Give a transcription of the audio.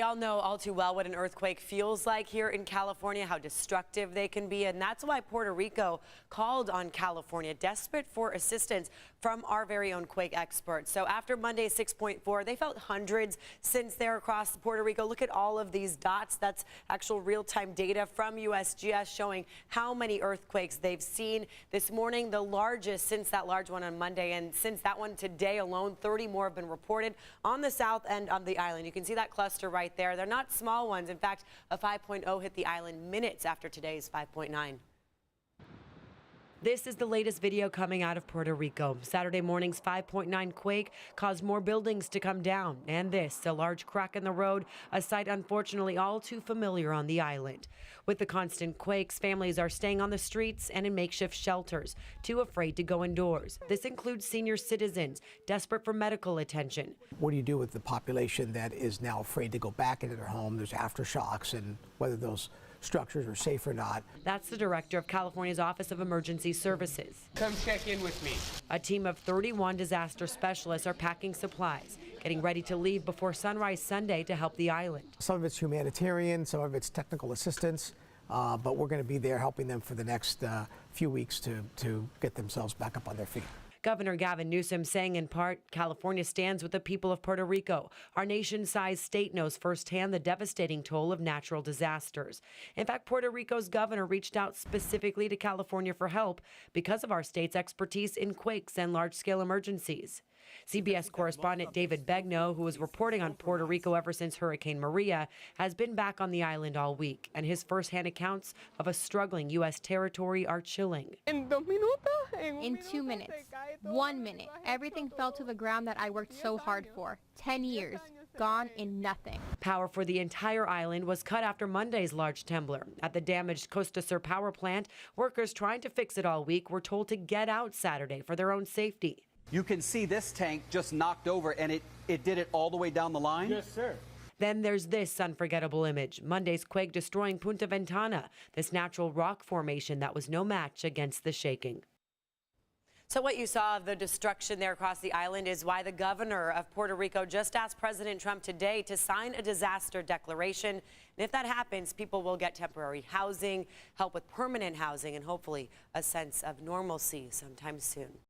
We all know all too well what an earthquake feels like here in California, how destructive they can be, and that's why Puerto Rico called on California, desperate for assistance from our very own quake experts. So after Monday's 6.4, they felt hundreds since they're across Puerto Rico. Look at all of these dots. That's actual real-time data from USGS showing how many earthquakes they've seen this morning, the largest since that large one on Monday, and since that one today alone, 30 more have been reported on the south end of the island. You can see that cluster right there. They're not small ones. In fact, a 5.0 hit the island minutes after today's 5.9. This is the latest video coming out of Puerto Rico. Saturday morning's 5.9 quake caused more buildings to come down. And this, a large crack in the road, a sight unfortunately all too familiar on the island. With the constant quakes, families are staying on the streets and in makeshift shelters, too afraid to go indoors. This includes senior citizens desperate for medical attention. What do you do with the population that is now afraid to go back into their home? There's aftershocks, and whether those structures are safe or not. That's the director of California's Office of Emergency Services. Come check in with me. A team of 31 disaster specialists are packing supplies, getting ready to leave before sunrise Sunday to help the island. Some of it's humanitarian, some of it's technical assistance, but we're going to be there helping them for the next few weeks to get themselves back up on their feet. Governor Gavin Newsom saying in part, California stands with the people of Puerto Rico. Our nation-sized state knows firsthand the devastating toll of natural disasters. In fact, Puerto Rico's governor reached out specifically to California for help because of our state's expertise in quakes and large-scale emergencies. CBS correspondent David Begnaud, who was reporting on Puerto Rico ever since Hurricane Maria, has been back on the island all week, and his firsthand accounts of a struggling U.S. territory are chilling. In 2 minutes, 1 minute, everything fell to the ground that I worked so hard for. 10 years, gone in nothing. Power for the entire island was cut after Monday's large temblor. At the damaged Costa Sur power plant, workers trying to fix it all week were told to get out Saturday for their own safety. You can see this tank just knocked over, and it did it all the way down the line? Yes, sir. Then there's this unforgettable image. Monday's quake destroying Punta Ventana, this natural rock formation that was no match against the shaking. So what you saw of the destruction there across the island is why the governor of Puerto Rico just asked President Trump today to sign a disaster declaration. And if that happens, people will get temporary housing, help with permanent housing, and hopefully a sense of normalcy sometime soon.